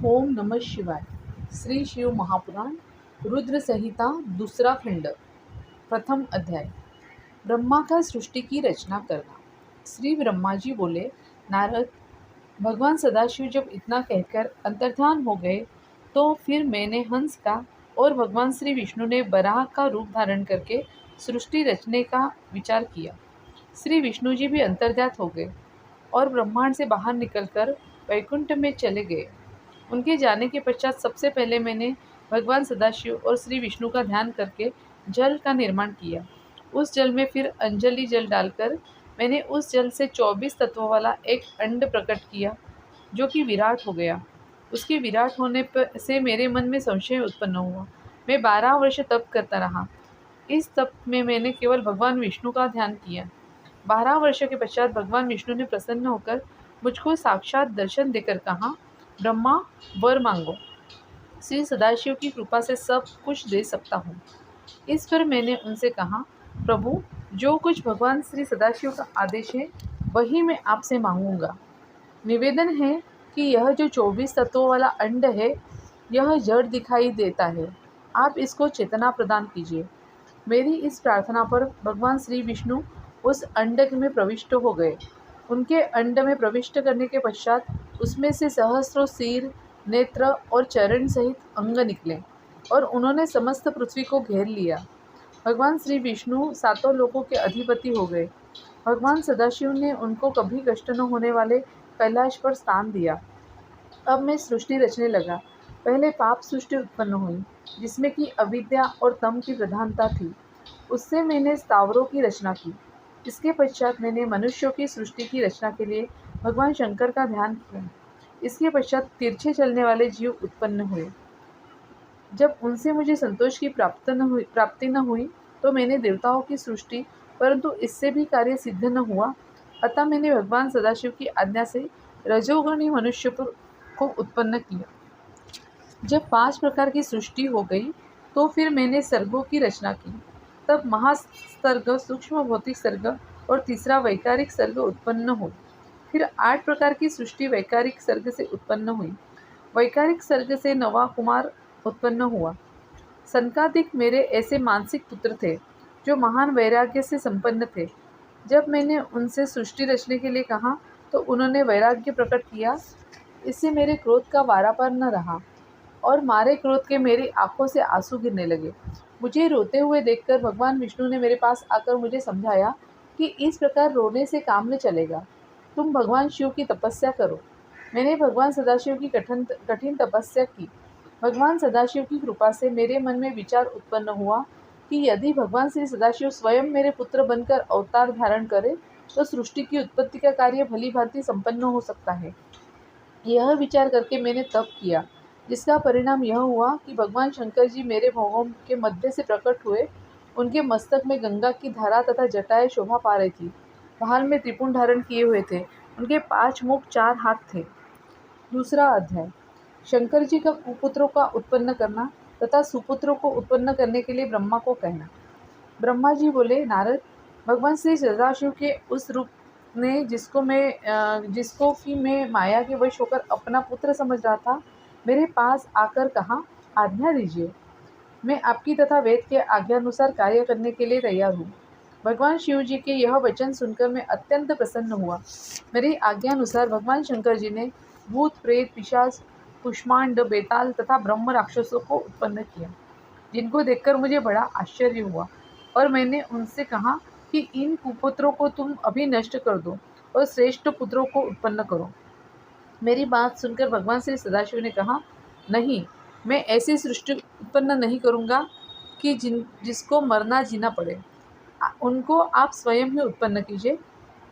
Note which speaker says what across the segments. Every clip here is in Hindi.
Speaker 1: ओम नमः शिवाय। श्री शिव महापुराण रुद्र संहिता दूसरा खंड प्रथम अध्याय। ब्रह्मा का सृष्टि की रचना करना। श्री ब्रह्मा जी बोले, नारद, भगवान सदाशिव जब इतना कहकर अंतर्धान हो गए तो फिर मैंने हंस का और भगवान श्री विष्णु ने बराह का रूप धारण करके सृष्टि रचने का विचार किया। श्री विष्णु जी भी अंतर्ध्यात हो गए और ब्रह्मांड से बाहर निकलकर वैकुंठ में चले गए। उनके जाने के पश्चात सबसे पहले मैंने भगवान सदाशिव और श्री विष्णु का ध्यान करके जल का निर्माण किया। उस जल में फिर अंजलि जल डालकर मैंने उस जल से 24 तत्वों वाला एक अंड प्रकट किया, जो कि विराट हो गया। उसके विराट होने पर से मेरे मन में संशय उत्पन्न हुआ। मैं 12 वर्ष तप करता रहा। इस तप में मैंने केवल भगवान विष्णु का ध्यान किया। 12 वर्ष के पश्चात भगवान विष्णु ने प्रसन्न होकर मुझको साक्षात दर्शन देकर कहा, ब्रह्मा, वर मांगो, श्री सदाशिव की कृपा से सब कुछ दे सकता हूँ। इस पर मैंने उनसे कहा, प्रभु, जो कुछ भगवान श्री सदाशिव का आदेश है वही मैं आपसे मांगूंगा। निवेदन है कि यह जो 24 तत्वों वाला अंड है, यह जड़ दिखाई देता है। आप इसको चेतना प्रदान कीजिए। मेरी इस प्रार्थना पर भगवान श्री विष्णु उस अंड में प्रविष्ट हो गए। उनके अंड में प्रविष्ट करने के पश्चात उसमें से सहस्रों सिर, नेत्र और चरण सहित अंग निकले और उन्होंने समस्त पृथ्वी को घेर लिया। भगवान श्री विष्णु सातों लोकों के अधिपति हो गए। भगवान सदाशिव ने उनको कभी कष्ट न होने वाले कैलाश पर स्थान दिया। अब मैं सृष्टि रचने लगा। पहले पाप सृष्टि उत्पन्न हुई, जिसमें कि अविद्या और तम की प्रधानता थी। उससे मैंने स्थावरों की रचना की। इसके पश्चात मैंने मनुष्यों की सृष्टि की रचना के लिए भगवान शंकर का ध्यान किया। इसके पश्चात तिरछे चलने वाले जीव उत्पन्न हुए। जब उनसे मुझे संतोष की प्राप्ति न हुई तो मैंने देवताओं की सृष्टि, परंतु इससे भी कार्य सिद्ध न हुआ। अतः मैंने भगवान सदाशिव की आज्ञा से रजोगुणी मनुष्य को उत्पन्न किया। जब 5 प्रकार की सृष्टि हो गई तो फिर मैंने सर्गों की रचना की। तब महासर्ग, सूक्ष्म भौतिक सर्ग और तीसरा वैकारिक सर्ग उत्पन्न हुए। फिर 8 प्रकार की सृष्टि वैकारिक सर्ग से उत्पन्न हुई। वैकारिक सर्ग से नवा कुमार उत्पन्न हुआ। सनकादिक मेरे ऐसे मानसिक पुत्र थे जो महान वैराग्य से संपन्न थे। जब मैंने उनसे सृष्टि रचने के लिए कहा तो उन्होंने वैराग्य प्रकट किया। इससे मेरे क्रोध का वारा पार न रहा और मारे क्रोध के मेरी आंखों से आंसू गिरने लगे। मुझे रोते हुए देखकर भगवान विष्णु ने मेरे पास आकर मुझे समझाया कि इस प्रकार रोने से काम न चलेगा। तुम भगवान शिव की तपस्या करो। मैंने भगवान सदाशिव की कठिन तपस्या की। भगवान सदाशिव की कृपा से मेरे मन में विचार उत्पन्न हुआ कि यदि भगवान श्री सदाशिव स्वयं मेरे पुत्र बनकर अवतार धारण करे तो सृष्टि की उत्पत्ति का कार्य भली भांति संपन्न हो सकता है। यह विचार करके मैंने तप किया, जिसका परिणाम यह हुआ कि भगवान शंकर जी मेरे भोगों के मध्य से प्रकट हुए। उनके मस्तक में गंगा की धारा तथा जटाएं शोभा पा रही थी। भाल में त्रिपुंड धारण किए हुए थे। उनके 5 मुख 4 हाथ थे। दूसरा अध्याय। शंकर जी का कुपुत्रों का उत्पन्न करना तथा सुपुत्रों को उत्पन्न करने के लिए ब्रह्मा को कहना। ब्रह्मा जी बोले, नारद, भगवान श्री सदाशिव के उस रूप ने जिसको कि मैं माया के वश होकर अपना पुत्र समझ रहा था, मेरे पास आकर कहा, आज्ञा दीजिए, मैं आपकी तथा वेद के आज्ञानुसार कार्य करने के लिए तैयार हूँ। भगवान शिव जी के यह वचन सुनकर मैं अत्यंत प्रसन्न हुआ। मेरी आज्ञानुसार भगवान शंकर जी ने भूत, प्रेत, पिशाच, कुष्मांड, बेताल तथा ब्रह्म राक्षसों को उत्पन्न किया, जिनको देखकर मुझे बड़ा आश्चर्य हुआ और मैंने उनसे कहा कि इन कुपुत्रों को तुम अभी नष्ट कर दो और श्रेष्ठ पुत्रों को उत्पन्न करो। मेरी बात सुनकर भगवान श्री सदाशिव ने कहा, नहीं, मैं ऐसी सृष्टि उत्पन्न नहीं करूँगा कि जिसको मरना जीना पड़े। उनको आप स्वयं ही उत्पन्न कीजिए।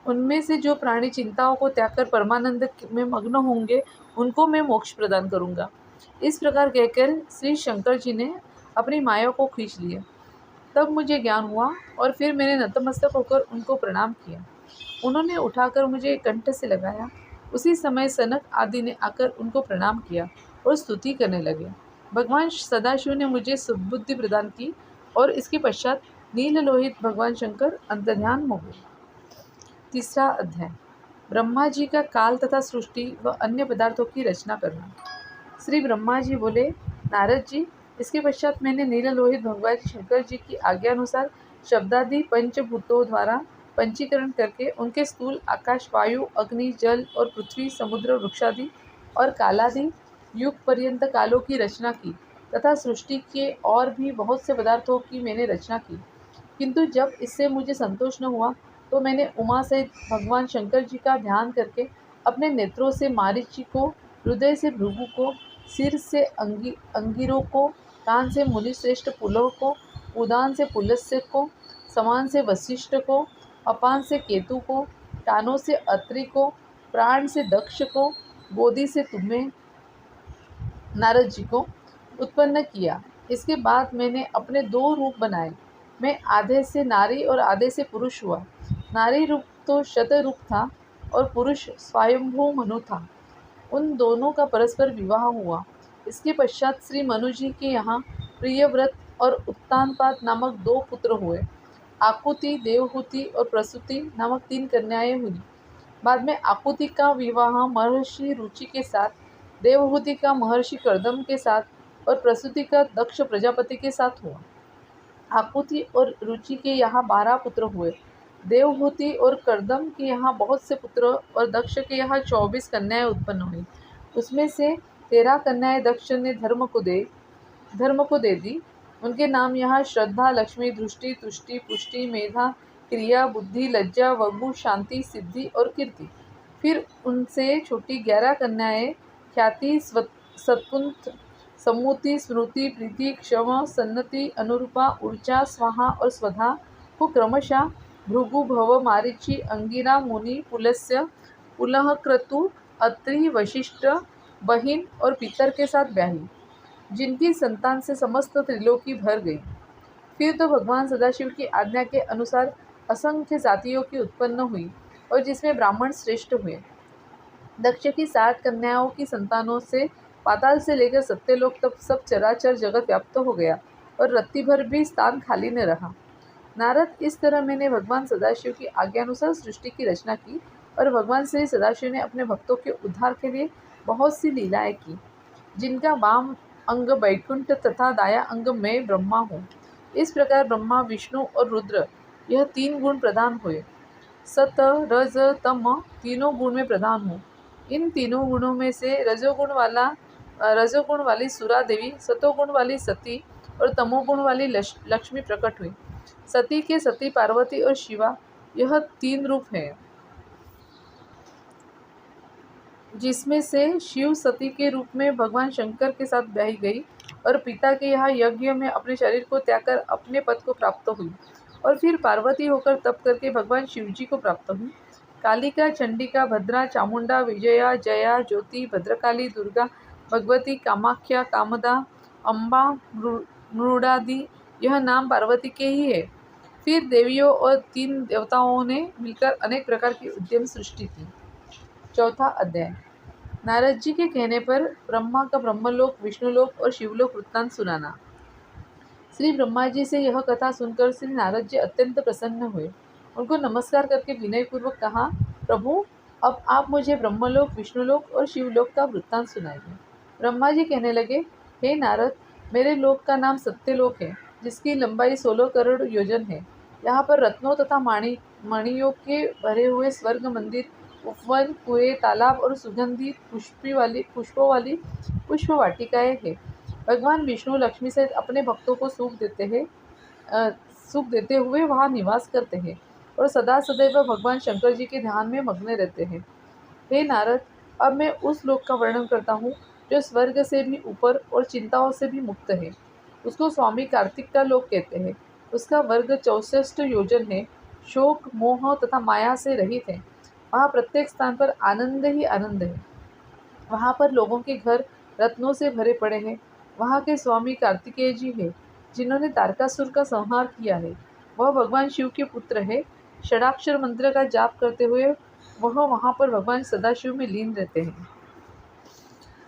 Speaker 1: उनमें से जो प्राणी चिंताओं को त्याग कर परमानंद में मग्न होंगे, उनको मैं मोक्ष प्रदान करूँगा। इस प्रकार कहकर श्री शंकर जी ने अपनी माया को खींच लिया। तब मुझे ज्ञान हुआ और फिर मैंने नतमस्तक होकर उनको प्रणाम किया। उन्होंने उठाकर मुझे कंठ से लगाया। उसी समय सनक आदि ने आकर उनको प्रणाम किया और स्तुति करने लगे। भगवान सदाशिव ने मुझे सुबुद्धि प्रदान की और इसके पश्चात नील लोहित भगवान शंकर अंतर्ध्यान हो गए। तीसरा अध्याय। ब्रह्मा जी का काल तथा सृष्टि व अन्य पदार्थों की रचना करना। श्री ब्रह्मा जी बोले, नारद जी, इसके पश्चात मैंने नीललोहित भगवान शंकर जी की आज्ञानुसार शब्दादि पंचभूतों द्वारा पंचीकरण करके उनके स्थूल आकाश, वायु, अग्नि, जल और पृथ्वी, समुद्र, वृक्षादि और कालादि युग पर्यंत कालों की रचना की तथा सृष्टि के और भी बहुत से पदार्थों की मैंने रचना की। किंतु जब इससे मुझे संतोष न हुआ तो मैंने उमा सहित भगवान शंकर जी का ध्यान करके अपने नेत्रों से मारीची को, हृदय से भृगु को, सिर से अंगिरों को, कान से मुनिश्रेष्ठ पुलह को, उदान से पुलस्त्य को, समान से वशिष्ठ को, अपान से केतु को, कानों से अत्रि को, प्राण से दक्ष को, गोदी से तुम्हें नारद जी को उत्पन्न किया। इसके बाद मैंने अपने दो रूप बनाए। मैं आधे से नारी और आधे से पुरुष हुआ। नारी रूप तो शतरूप था और पुरुष स्वयंभू मनु था। उन दोनों का परस्पर विवाह हुआ। इसके पश्चात श्री मनु जी के यहाँ प्रियव्रत और उत्तानपाद नामक दो पुत्र हुए। आकुति, देवहूति और प्रसूति नामक 3 कन्याएं हुई। बाद में आकुति का विवाह महर्षि रुचि के साथ, देवहूति का महर्षि कर्दम के साथ और प्रसूति का दक्ष प्रजापति के साथ हुआ। आकुति और रुचि के यहाँ 12 पुत्र हुए। देवहूति और कर्दम के यहाँ बहुत से पुत्र और दक्ष के यहाँ 24 कन्याएं उत्पन्न हुई। उसमें से 13 कन्याएं दक्ष ने धर्म को दे दी। उनके नाम यहाँ श्रद्धा, लक्ष्मी, दृष्टि, तुष्टि, पुष्टि, मेधा, क्रिया, बुद्धि, लज्जा, वगु, शांति, सिद्धि और कीर्ति। फिर उनसे छोटी 11 कन्याएं ख्याति, सत्पुंत, सम्मुति, स्मृति, प्रीति, क्षम, सन्नति, अनुरूपा, ऊर्जा, स्वाहा और स्वधा को क्रमशः भृगु, भव, मारीची, अंगिरा, मुनि, पुलस्त्य, पुलह, क्रतु, अत्रि, वशिष्ठ, बहिन और पितर के साथ ब्याही, जिनकी संतान से समस्त त्रिलोकी भर गई। फिर तो भगवान सदाशिव की आज्ञा के अनुसार असंख्य जातियों की उत्पन्न हुई और जिसमें ब्राह्मण श्रेष्ठ हुए। दक्ष की 60 कन्याओं की संतानों से पाताल से लेकर सत्यलोक तक सब चराचर जगत व्याप्त हो गया और रत्ती भर भी स्थान खाली न रहा। नारद, इस तरह मैंने भगवान सदाशिव की आज्ञानुसार सृष्टि की रचना की और भगवान श्री सदाशिव ने अपने भक्तों के उद्धार के लिए बहुत सी लीलाएं की, जिनका वाम अंग बैकुंठ तथा दाया अंग मैं ब्रह्मा हूँ। इस प्रकार ब्रह्मा, विष्णु और रुद्र यह 3 गुण प्रदान हुए। सत, रज, तम तीनों गुण में प्रधान हूँ। इन तीनों गुणों में से रजोगुण वाली सुरा देवी, सतोगुण वाली सती और तमोगुण वाली लक्ष्मी प्रकट हुई। सती के सती, पार्वती और शिवा यह 3 रूप हैं, जिसमें से शिव सती के रूप में भगवान शंकर के साथ ब्याही गई और पिता के यहाँ यज्ञ में अपने शरीर को त्याग कर अपने पद को प्राप्त हुई और फिर पार्वती होकर तप करके भगवान शिव जी को प्राप्त हुई। कालिका, चंडिका, भद्रा, चामुंडा, विजया, जया, ज्योति, भद्रकाली, दुर्गा, भगवती, कामाख्या, कामदा, अम्बा, मृडादि यह नाम पार्वती के ही है। फिर देवियों और 3 देवताओं ने मिलकर अनेक प्रकार की उद्यम सृष्टि की। चौथा अध्याय। नारद जी के कहने पर ब्रह्मा का ब्रह्मलोक, विष्णुलोक और शिवलोक वृत्तांत सुनाना। श्री ब्रह्मा जी से यह कथा सुनकर श्री नारद जी अत्यंत प्रसन्न हुए। उनको नमस्कार करके विनयपूर्वक कहा, प्रभु, अब आप मुझे ब्रह्मलोक, विष्णुलोक और शिवलोक का वृत्तांत सुनाइए। ब्रह्मा जी कहने लगे, हे नारद, मेरे लोक का नाम सत्यलोक है, जिसकी लंबाई 16 करोड़ योजन है। यहाँ पर रत्नों तथा मणियों के भरे हुए स्वर्ग मंदिर, उपवन, कुएं, तालाब और सुगंधित पुष्पों वाली पुष्प वाटिकाएं हैं। भगवान विष्णु लक्ष्मी सहित अपने भक्तों को सुख देते हुए वहाँ निवास करते हैं और सदा सदैव भगवान शंकर जी के ध्यान में मग्न रहते हैं। हे नारद, अब मैं उस लोक का वर्णन करता हूँ जो स्वर्ग से भी ऊपर और चिंताओं से भी मुक्त है। उसको स्वामी कार्तिक का लोक कहते हैं। उसका वर्ग 64 योजन है। शोक, मोह तथा माया से रहित है। वहाँ प्रत्येक स्थान पर आनंद ही आनंद है। वहाँ पर लोगों के घर रत्नों से भरे पड़े हैं। वहाँ के स्वामी कार्तिकेय जी हैं, जिन्होंने तारकासुर का संहार किया है। वह भगवान शिव के पुत्र है। षडाक्षर मंत्र का जाप करते हुए वह वहाँ पर भगवान सदाशिव में लीन रहते हैं।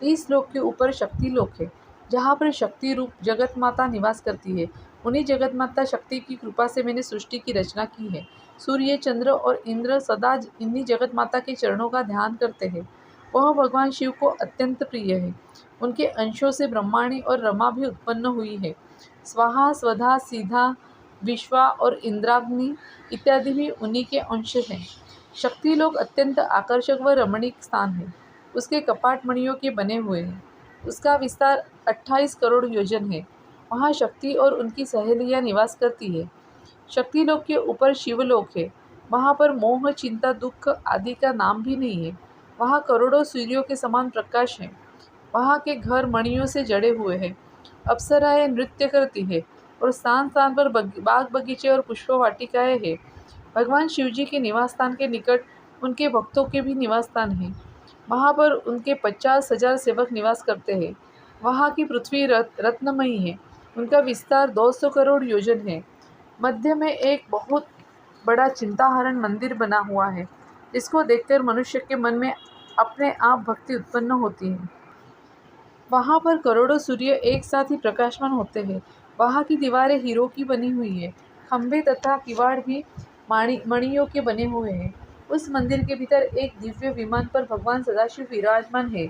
Speaker 1: इस लोक के ऊपर शक्ति लोक है, जहाँ पर शक्ति रूप जगत माता निवास करती है। उन्हीं जगत माता शक्ति की कृपा से मैंने सृष्टि की रचना की है। सूर्य, चंद्र और इंद्र सदा इन्हीं जगत माता के चरणों का ध्यान करते हैं। वह भगवान शिव को अत्यंत प्रिय है। उनके अंशों से ब्रह्माणी और रमा भी उत्पन्न हुई है। स्वाहा, स्वधा, सीधा, विश्वा और इंद्राग्नि इत्यादि भी उन्हीं के अंश हैं। शक्ति लोग अत्यंत आकर्षक व रमणीक स्थान है। उसके कपाट मणियों के बने हुए हैं। उसका विस्तार 28 करोड़ योजन है। वहाँ शक्ति और उनकी सहेलियाँ निवास करती है। शक्ति लोक के ऊपर शिवलोक है। वहाँ पर मोह, चिंता, दुख आदि का नाम भी नहीं है। वहाँ करोड़ों सूर्यों के समान प्रकाश है। वहाँ के घर मणियों से जड़े हुए हैं। अप्सराएं नृत्य करती है और स्थान स्थान पर बाग बगीचे और पुष्प वाटिकाएं हैं। भगवान शिवजी के निवास स्थान के निकट उनके भक्तों के भी निवास स्थान है। वहाँ पर उनके 50,000 सेवक निवास करते हैं। वहाँ की पृथ्वी रत्नमयी है। उनका विस्तार 200 करोड़ योजन है। मध्य में एक बहुत बड़ा चिंताहरण मंदिर बना हुआ है, जिसको देखकर मनुष्य के मन में अपने आप भक्ति उत्पन्न होती है। वहाँ पर करोड़ों सूर्य एक साथ ही प्रकाशमान होते हैं। वहाँ की दीवारें हीरो की बनी हुई है। खंभे तथा किवाड़ भी मणियों के बने हुए हैं। उस मंदिर के भीतर एक दिव्य विमान पर भगवान सदाशिव विराजमान है,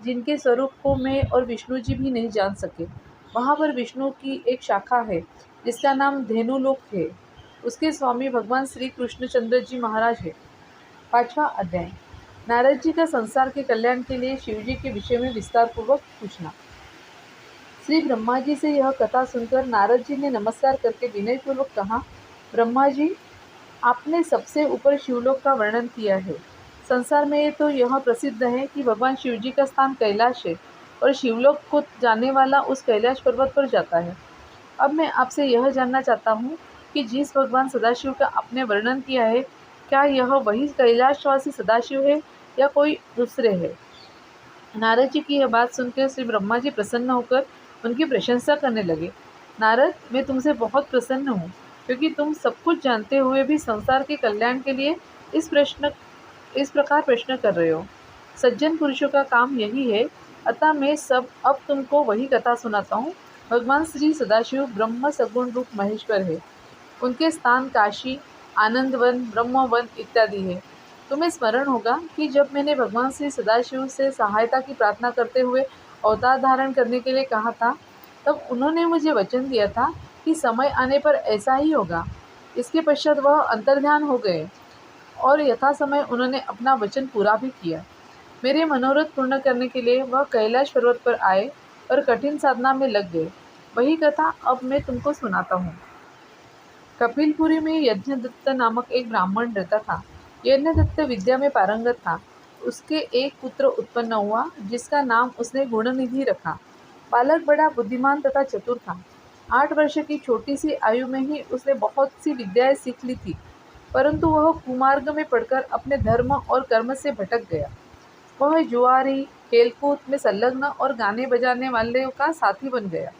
Speaker 1: जिनके स्वरूप को मैं और विष्णु जी भी नहीं जान सके। वहाँ पर विष्णु की एक शाखा है, जिसका नाम धेनुलोक है। उसके स्वामी भगवान श्री कृष्णचंद्र जी महाराज है। 5वां अध्याय। नारद जी का संसार के कल्याण के लिए शिवजी के विषय में विस्तार पूर्वक पूछना। श्री ब्रह्मा जी से यह कथा सुनकर नारद जी ने नमस्कार करके विनय पूर्वक कहा, ब्रह्मा जी, आपने सबसे ऊपर शिवलोक का वर्णन किया है। संसार में तो यह प्रसिद्ध है कि भगवान शिवजी का स्थान कैलाश है और शिवलोक को जाने वाला उस कैलाश पर्वत पर जाता है। अब मैं आपसे यह जानना चाहता हूँ कि जिस भगवान सदाशिव का आपने वर्णन किया है, क्या यह वही कैलाशवासी सदाशिव है या कोई दूसरे है? नारद जी की यह बात सुनकर श्री ब्रह्मा जी प्रसन्न होकर उनकी प्रशंसा करने लगे। नारद, मैं तुमसे बहुत प्रसन्न हूँ, क्योंकि तुम सब कुछ जानते हुए भी संसार के कल्याण के लिए इस प्रकार प्रश्न कर रहे हो। सज्जन पुरुषों का काम यही है। अतः मैं अब तुमको वही कथा सुनाता हूँ। भगवान श्री सदाशिव ब्रह्म सगुण रूप महेश्वर है। उनके स्थान काशी, आनंदवन, ब्रह्मवन इत्यादि है। तुम्हें स्मरण होगा कि जब मैंने भगवान श्री सदाशिव से सहायता की प्रार्थना करते हुए अवतार धारण करने के लिए कहा था, तब उन्होंने मुझे वचन दिया था कि समय आने पर ऐसा ही होगा। इसके पश्चात वह अंतर्ध्यान हो गए और यथा समय उन्होंने अपना वचन पूरा भी किया। मेरे मनोरथ पूर्ण करने के लिए वह कैलाश पर्वत पर आए और कठिन साधना में लग गए। वही कथा अब मैं तुमको सुनाता हूँ। कपिलपुरी में यज्ञदत्त नामक एक ब्राह्मण रहता था। यज्ञदत्त विद्या में पारंगत था। उसके एक पुत्र उत्पन्न हुआ, जिसका नाम उसने गुणनिधि रखा। बालक बड़ा बुद्धिमान तथा चतुर था। 8 वर्ष की छोटी सी आयु में ही उसने बहुत सी विद्याएं सीख ली थी, परंतु वह कुमार्ग में पड़कर अपने धर्म और कर्म से भटक गया। वह जुआरी, खेलकूद में संलग्न और गाने बजाने वाले का साथी बन गया।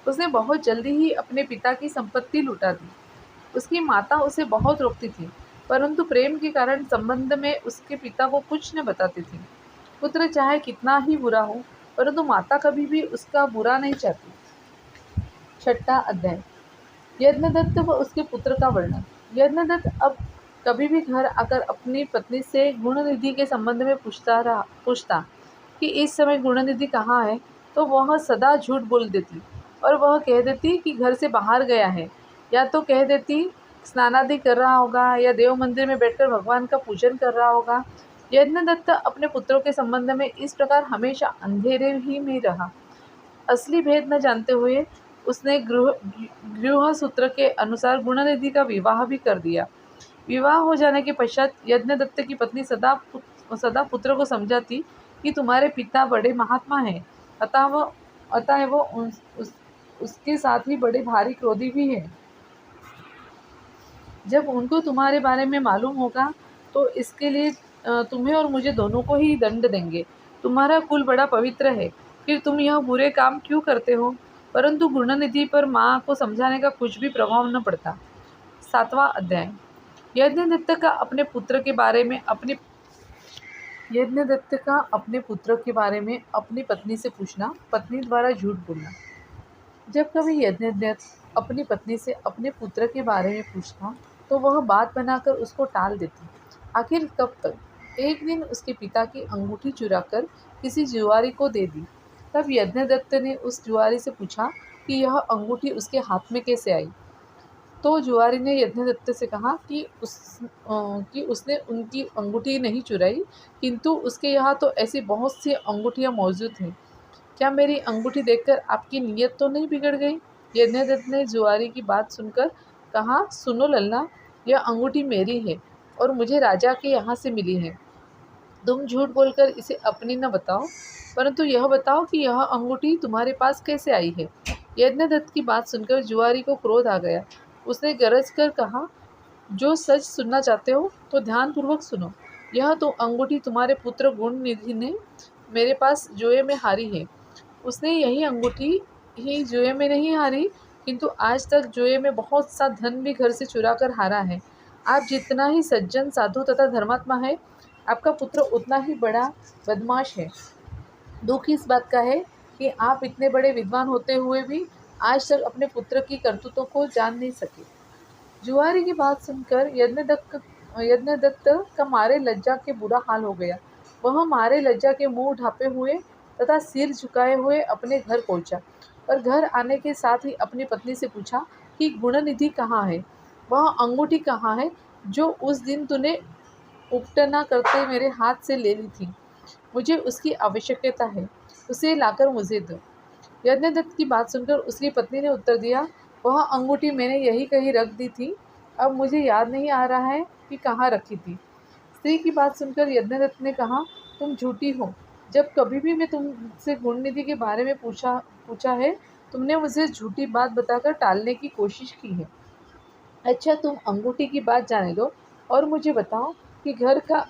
Speaker 1: उसने बहुत जल्दी ही अपने पिता की संपत्ति लुटा दी। उसकी माता उसे बहुत रोकती थी, परंतु प्रेम के कारण संबंध में उसके पिता को कुछ न बताती थी। पुत्र चाहे कितना ही बुरा हो, परंतु माता कभी भी उसका बुरा नहीं चाहती। 6वां अध्याय। यज्ञदत्त व उसके पुत्र का वर्णन। यज्ञदत्त अब कभी भी घर आकर अपनी पत्नी से गुणनिधि के संबंध में पूछता कि इस समय गुणनिधि कहाँ है, तो वह सदा झूठ बोल देती और वह कह देती कि घर से बाहर गया है, या तो कह देती स्नानादि कर रहा होगा या देव मंदिर में बैठकर भगवान का पूजन कर रहा होगा। यज्ञदत्त अपने पुत्रों के संबंध में इस प्रकार हमेशा अंधेरे ही में रहा। असली भेद न जानते हुए उसने गृह सूत्र के अनुसार गुणनिधि का विवाह भी कर दिया। विवाह हो जाने के पश्चात यज्ञदत्त की पत्नी सदा पुत्र को समझाती कि तुम्हारे पिता बड़े महात्मा हैं, अतः वो उसके साथ ही बड़े भारी क्रोधी भी हैं। जब उनको तुम्हारे बारे में मालूम होगा तो इसके लिए तुम्हें और मुझे दोनों को ही दंड देंगे। तुम्हारा कुल बड़ा पवित्र है, फिर तुम यह बुरे काम क्यों करते हो? परंतु गुणनिधि पर माँ को समझाने का कुछ भी प्रभाव न पड़ता। 7वां अध्याय। यज्ञदत्त का अपने पुत्र के बारे में अपनी पत्नी से पूछना, पत्नी द्वारा झूठ बोलना। जब कभी यज्ञदत्त अपनी पत्नी से अपने पुत्र के बारे में पूछता, तो वह बात बनाकर उसको टाल देती। आखिर कब तक? एक दिन उसके पिता की अंगूठी चुराकर किसी जुआरी को दे दी। तब यज्ञदत्त ने उस जुआरी से पूछा कि यह अंगूठी उसके हाथ में कैसे आई। तो जुआरी ने यज्ञदत्त से कहा कि उसने उनकी अंगूठी नहीं चुराई, किंतु उसके यहाँ तो ऐसी बहुत सी अंगूठियाँ मौजूद हैं। क्या मेरी अंगूठी देखकर आपकी नीयत तो नहीं बिगड़ गई? यज्ञदत्त ने जुआरी की बात सुनकर कहा, सुनो लल्ला, यह अंगूठी मेरी है और मुझे राजा के यहाँ से मिली है। तुम झूठ बोलकर इसे अपनी न बताओ, परंतु यह बताओ कि यह अंगूठी तुम्हारे पास कैसे आई है। यज्ञदत्त की बात सुनकर जुआरी को क्रोध आ गया। उसने गरज कर कहा, जो सच सुनना चाहते हो तो ध्यानपूर्वक सुनो। यह तो अंगूठी तुम्हारे पुत्र गुणनिधि ने मेरे पास जुए में हारी है। उसने यही अंगूठी ही जुए में नहीं हारी, किंतु आज तक जुए में बहुत सा धन भी घर से चुरा कर हारा है। आप जितना ही सज्जन, साधु तथा धर्मात्मा है, आपका पुत्र उतना ही बड़ा बदमाश है। दुख इस बात का है कि आप इतने बड़े विद्वान होते हुए भी आज तक अपने पुत्र की करतूतों को जान नहीं सके। जुआरी की बात सुनकर यज्ञदत्त का मारे लज्जा के बुरा हाल हो गया। वह मारे लज्जा के मुंह ढापे हुए तथा सिर झुकाए हुए अपने घर पहुंचा और घर आने के साथ ही अपनी पत्नी से पूछा कि गुणनिधि कहाँ है, वह अंगूठी कहाँ है जो उस दिन तूने उपटना करते मेरे हाथ से ले ली थी। मुझे उसकी आवश्यकता है, उसे लाकर मुझे दो। यज्ञदत्त की बात सुनकर उसकी पत्नी ने उत्तर दिया, वह अंगूठी मैंने यही कहीं रख दी थी, अब मुझे याद नहीं आ रहा है कि कहाँ रखी थी। स्त्री की बात सुनकर यज्ञदत्त ने कहा, तुम झूठी हो। जब कभी भी मैं तुमसे गुणनिधि के बारे में पूछा है, तुमने मुझे झूठी बात बताकर टालने की कोशिश की है। अच्छा, तुम अंगूठी की बात जाने दो और मुझे बताओ कि घर का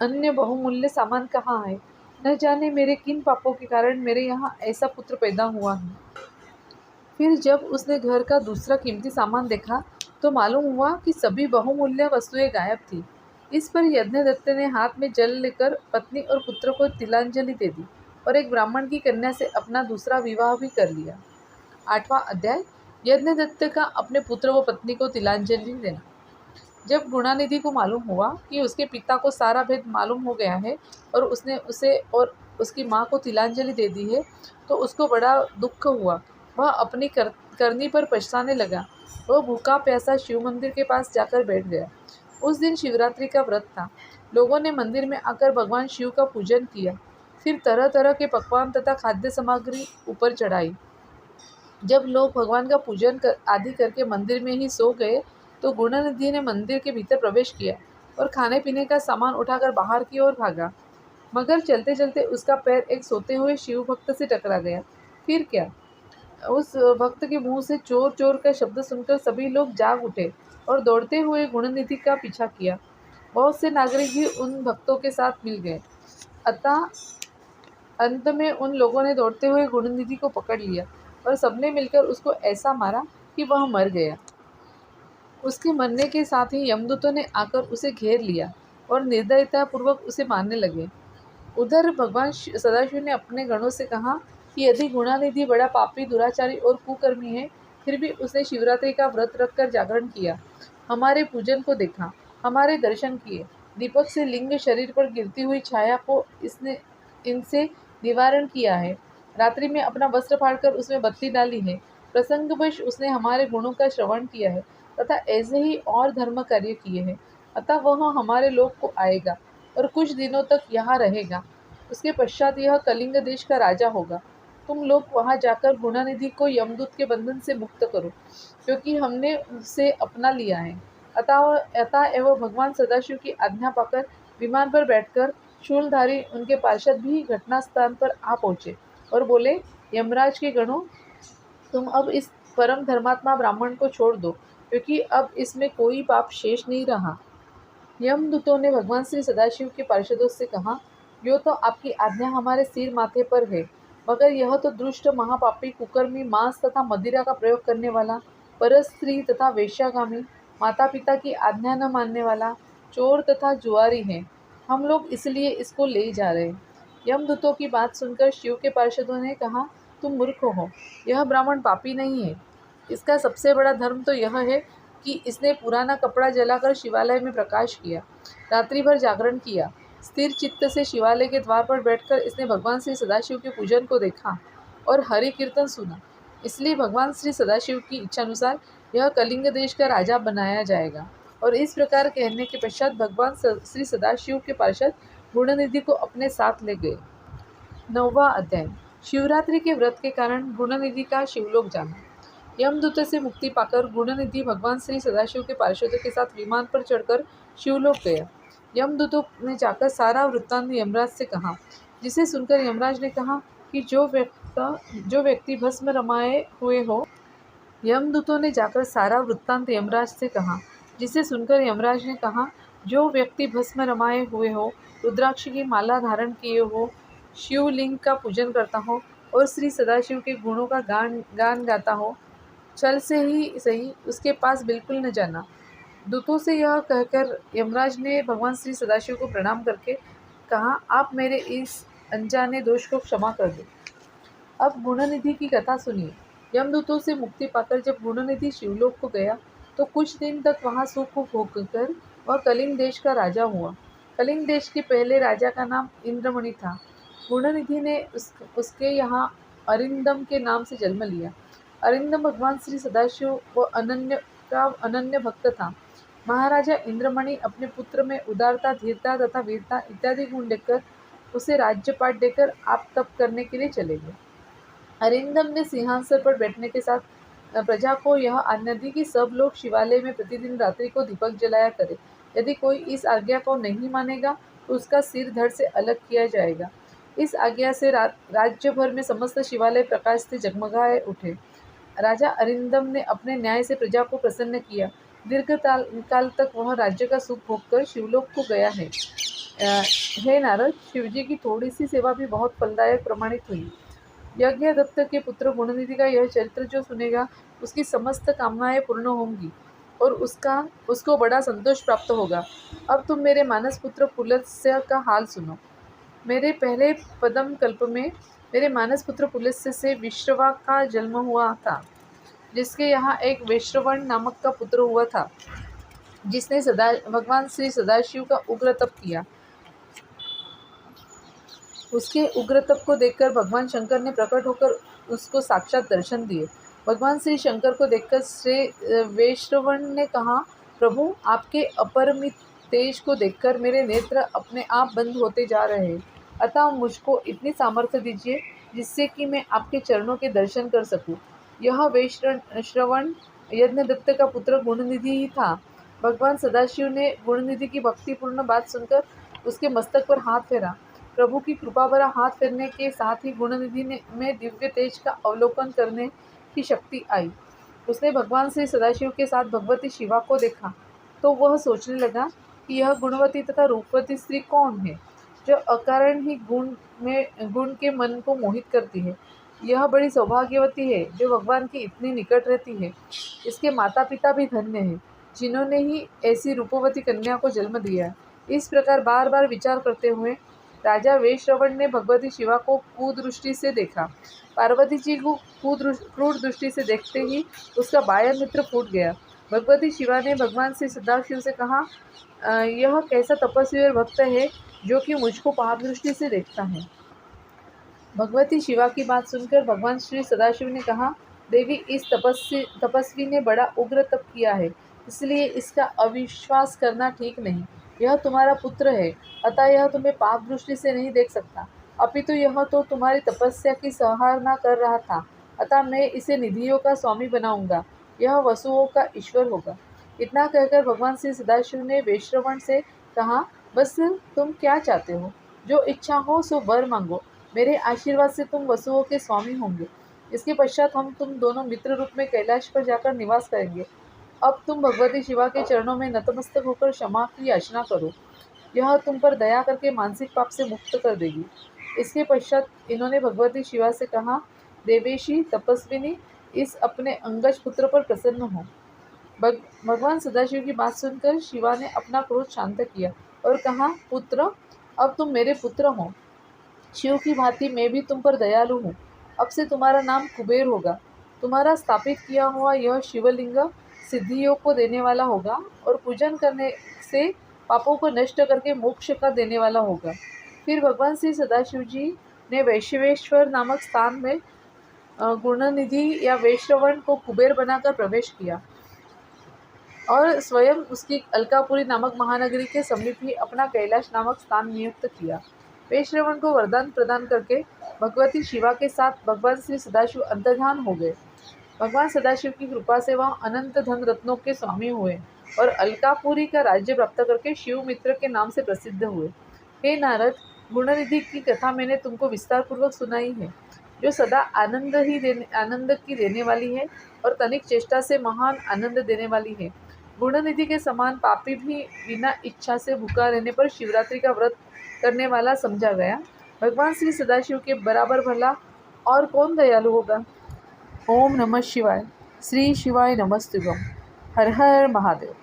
Speaker 1: अन्य बहुमूल्य सामान कहाँ है। न जाने मेरे किन पापों के कारण मेरे यहाँ ऐसा पुत्र पैदा हुआ है। फिर जब उसने घर का दूसरा कीमती सामान देखा तो मालूम हुआ कि सभी बहुमूल्य वस्तुएं गायब थी। इस पर यज्ञदत्त ने हाथ में जल लेकर पत्नी और पुत्र को तिलांजलि दे दी और एक ब्राह्मण की कन्या से अपना दूसरा विवाह भी कर लिया। 8वां अध्याय, यज्ञदत्त का अपने पुत्र व पत्नी को तिलांजलि देना। जब गुणानिधि को मालूम हुआ कि उसके पिता को सारा भेद मालूम हो गया है और उसने उसे और उसकी माँ को तिलांजलि दे दी है, तो उसको बड़ा दुख हुआ। वह अपनी करनी पर पछताने लगा। वह भूखा प्यासा शिव मंदिर के पास जाकर बैठ गया। उस दिन शिवरात्रि का व्रत था। लोगों ने मंदिर में आकर भगवान शिव का पूजन किया, फिर तरह तरह के पकवान तथा खाद्य सामग्री ऊपर चढ़ाई। जब लोग भगवान का पूजन आदि करके मंदिर में ही सो गए, तो गुणनिधि ने मंदिर के भीतर प्रवेश किया और खाने पीने का सामान उठाकर बाहर की ओर भागा। मगर चलते चलते उसका पैर एक सोते हुए शिव भक्त से टकरा गया। फिर क्या, उस भक्त के मुंह से चोर चोर का शब्द सुनकर सभी लोग जाग उठे और दौड़ते हुए गुणनिधि का पीछा किया। बहुत से नागरिक भी उन भक्तों के साथ मिल गए। अतः अंत में उन लोगों ने दौड़ते हुए गुणनिधि को पकड़ लिया और सबने मिलकर उसको ऐसा मारा कि वह मर गया। उसके मरने के साथ ही यमदूतों ने आकर उसे घेर लिया और निर्दयतापूर्वक उसे मारने लगे। उधर भगवान सदाशिव ने अपने गणों से कहा कि यदि गुणानिधि बड़ा पापी, दुराचारी और कुकर्मी है, फिर भी उसने शिवरात्रि का व्रत रखकर जागरण किया, हमारे पूजन को देखा, हमारे दर्शन किए, दीपक से लिंग शरीर पर गिरती हुई छाया को इसने इनसे निवारण किया है, रात्रि में अपना वस्त्र फाड़कर उसमें बत्ती डाली है, प्रसंगवश उसने हमारे गुणों का श्रवण किया है तथा ऐसे ही और धर्म कार्य किए हैं। अतः वह हमारे लोक को आएगा और कुछ दिनों तक यहाँ रहेगा। उसके पश्चात यह कलिंग देश का राजा होगा। तुम लोग वहाँ जाकर गुणानिधि को यमदूत के बंधन से मुक्त करो, क्योंकि हमने उसे अपना लिया है। अतः एवं भगवान सदाशिव की आज्ञा पाकर विमान पर बैठकर शूलधारी उनके पार्षद भी घटना स्थान पर आ पहुँचे और बोले, यमराज के गणों, तुम अब इस परम धर्मात्मा ब्राह्मण को छोड़ दो, क्योंकि अब इसमें कोई पाप शेष नहीं रहा। यमदूतों ने भगवान श्री सदाशिव के पार्षदों से कहा, यो तो आपकी आज्ञा हमारे सिर माथे पर है, मगर यह तो दुष्ट, महापापी, कुकर्मी, मांस तथा मदिरा का प्रयोग करने वाला, परस्त्री तथा वेश्यागामी, माता पिता की आज्ञा न मानने वाला, चोर तथा जुआरी है। हम लोग इसलिए इसको ले जा रहे। यमदूतों की बात सुनकर शिव के पार्षदों ने कहा, तुम मूर्ख हो, यह ब्राह्मण पापी नहीं है। इसका सबसे बड़ा धर्म तो यह है कि इसने पुराना कपड़ा जलाकर शिवालय में प्रकाश किया, रात्रि भर जागरण किया, स्थिर चित्त से शिवालय के द्वार पर बैठकर इसने भगवान श्री सदाशिव के पूजन को देखा और हरि कीर्तन सुना। इसलिए भगवान श्री सदाशिव की इच्छानुसार यह कलिंग देश का राजा बनाया जाएगा। और इस प्रकार कहने के पश्चात भगवान श्री सदाशिव के पार्षद गुणनिधि को अपने साथ ले गए। 9वां अध्याय। शिवरात्रि के व्रत के कारण गुणनिधि का शिवलोक जाना। यमदूत से मुक्ति पाकर गुणनिधि भगवान श्री सदाशिव के पार्षदों के साथ विमान पर चढ़कर शिवलोक गया। यमदूतों ने जाकर सारा वृत्तांत यमराज से कहा, जिसे सुनकर यमराज ने कहा कि जो व्यक्ति भस्म रमाए हुए हो। यमदूतों ने जाकर सारा वृत्तांत यमराज से कहा, जिसे सुनकर यमराज ने कहा, जो व्यक्ति भस्म रमाए हुए हो, रुद्राक्ष की माला धारण किए हो, शिवलिंग का पूजन करता हो और श्री सदाशिव के गुणों का गान गाता हो, छल से ही सही उसके पास बिल्कुल न जाना। दूतों से यह कहकर यमराज ने भगवान श्री सदाशिव को प्रणाम करके कहा, आप मेरे इस अनजाने दोष को क्षमा कर दो। अब गुणनिधि की कथा सुनिए। यमदूतों से मुक्ति पाकर जब गुणनिधि शिवलोक को गया तो कुछ दिन तक वहाँ सुख भोगकर वह कलिंग देश का राजा हुआ। कलिंग देश के पहले राजा का नाम इंद्रमणि था। गुणनिधि ने उसके यहाँ अरिंदम के नाम से जन्म लिया। अरिंदम भगवान श्री सदाशिव व अनन्य भक्त था। महाराजा इंद्रमणि अपने पुत्र में उदारता, धीरता तथा वीरता इत्यादि गुण देखकर उसे राज्यपाट देकर आप तप करने के लिए चले गए। अरिंदम ने सिंहासन पर बैठने के साथ प्रजा को यह आज्ञा दी कि सब लोग शिवालय में प्रतिदिन रात्रि को दीपक जलाया करे। यदि कोई इस आज्ञा को नहीं मानेगा तो उसका सिर धड़ से अलग किया जाएगा। इस आज्ञा से राज्य भर में समस्त शिवालय प्रकाश से जगमगाए उठे। राजा अरिंदम ने अपने न्याय से प्रजा को प्रसन्न किया। दीर्घ काल तक वह राज्य का सुख भोगकर शिवलोक को गया है। हे नारद, शिवजी की थोड़ी सी सेवा भी बहुत फलदायक प्रमाणित हुई। यज्ञदत्त के पुत्र गुणनिधि का यह चरित्र जो सुनेगा उसकी समस्त कामनाएं पूर्ण होंगी और उसको बड़ा संतोष प्राप्त होगा। अब तुम मेरे मानस पुत्र पुलत्स्य का हाल सुनो। मेरे पहले पदम कल्प में मेरे मानस पुत्र पुलत्स्य से विश्रवा का जन्म हुआ था, जिसके यहाँ एक वैश्रवण नामक का पुत्र हुआ था, जिसने भगवान श्री सदाशिव का उग्र तप किया। उसके उग्र तप को देखकर भगवान शंकर ने प्रकट होकर उसको साक्षात दर्शन दिए। भगवान श्री शंकर को देखकर श्री वैश्रवण ने कहा, प्रभु, आपके अपरिमित तेज को देखकर मेरे नेत्र अपने आप बंद होते जा रहे हैं, अतः मुझको इतनी सामर्थ्य दीजिए जिससे कि मैं आपके चरणों के दर्शन कर सकूं। यह वैश्रवण यज्ञदत्त का पुत्र गुणनिधि ही था। भगवान सदाशिव ने गुणनिधि की भक्तिपूर्ण बात सुनकर उसके मस्तक पर हाथ फेरा। प्रभु की कृपा भरा हाथ फेरने के साथ ही गुणनिधि में दिव्य तेज का अवलोकन करने की शक्ति आई। उसने भगवान श्री सदाशिव के साथ भगवती शिवा को देखा तो वह सोचने लगा कि यह गुणवती तथा रूपवती स्त्री कौन है, जो अकारण ही गुण के मन को मोहित करती है। यह बड़ी सौभाग्यवती है जो भगवान के इतनी निकट रहती है। इसके माता पिता भी धन्य हैं, जिन्होंने ही ऐसी रूपवती कन्या को जन्म दिया है। इस प्रकार बार बार विचार करते हुए राजा वैश्रवण ने भगवती शिवा को कुदृष्टि से देखा। पार्वती जी को क्रूर दृष्टि से देखते ही उसका बाह्य नेत्र फूट गया। भगवती शिवा ने भगवान श्री सदाशिव से कहा, यह कैसा तपस्वी और भक्त है जो कि मुझको पाप दृष्टि से देखता है। भगवती शिवा की बात सुनकर भगवान श्री सदाशिव ने कहा, देवी, इस तपस्वी ने बड़ा उग्र तप किया है, इसलिए इसका अविश्वास करना ठीक नहीं। यह तुम्हारा पुत्र है, अतः यह तुम्हें पाप दृष्टि से नहीं देख सकता, अपितु यह तो तुम्हारी तपस्या की सराहना कर रहा था, अतः मैं इसे निधियों का स्वामी बनाऊंगा। यह वसुओं का ईश्वर होगा। इतना कहकर भगवान श्री सदाशिव ने वैश्रवण से कहा, बस तुम क्या चाहते हो? जो इच्छा हो सो वर मांगो। मेरे आशीर्वाद से तुम वसुओं के स्वामी होंगे। इसके पश्चात हम तुम दोनों मित्र रूप में कैलाश पर जाकर निवास करेंगे। अब तुम भगवती शिवा के चरणों में नतमस्तक होकर क्षमा की याचना करो। यह तुम पर दया करके मानसिक पाप से मुक्त कर देगी। इसके पश्चात इन्होंने भगवती शिवा से कहा, देवेशी तपस्विनी, इस अपने अंगज पुत्र पर प्रसन्न हो। भगवान सदाशिव की बात सुनकर शिवा ने अपना क्रोध शांत किया और कहा, पुत्र, अब तुम मेरे पुत्र हो। शिव की भांति मैं भी तुम पर दयालु हूँ। अब से तुम्हारा नाम कुबेर होगा। तुम्हारा स्थापित किया हुआ यह शिवलिंग सिद्धियों को देने वाला होगा और पूजन करने से पापों को नष्ट करके मोक्ष का देने वाला होगा। फिर भगवान श्री सदाशिव जी ने वैश्वेश्वर नामक स्थान में गुणनिधि या वैश्रवण को कुबेर बनाकर प्रवेश किया और स्वयं उसकी अलकापुरी नामक महानगरी के समीप ही अपना कैलाश नामक स्थान नियुक्त किया। वैश्रवण को वरदान प्रदान करके भगवती शिवा के साथ भगवान श्री सदाशिव अंतर्धान हो गए। भगवान सदाशिव की कृपा से वह अनंत धन रत्नों के स्वामी हुए और अलकापुरी का राज्य प्राप्त करके शिव मित्र के नाम से प्रसिद्ध हुए। हे नारद, गुणनिधि की कथा मैंने तुमको विस्तार पूर्वक सुनाई है, जो सदा आनंद की देने वाली है और तनिक चेष्टा से महान आनंद देने वाली है। गुणनिधि के समान पापी भी बिना इच्छा से भूखा रहने पर शिवरात्रि का व्रत करने वाला समझा गया। भगवान श्री सदाशिव के बराबर भला और कौन दयालु होगा। ओम नमः शिवाय। श्री शिवाय नमस्तुभ्यं। हर हर महादेव।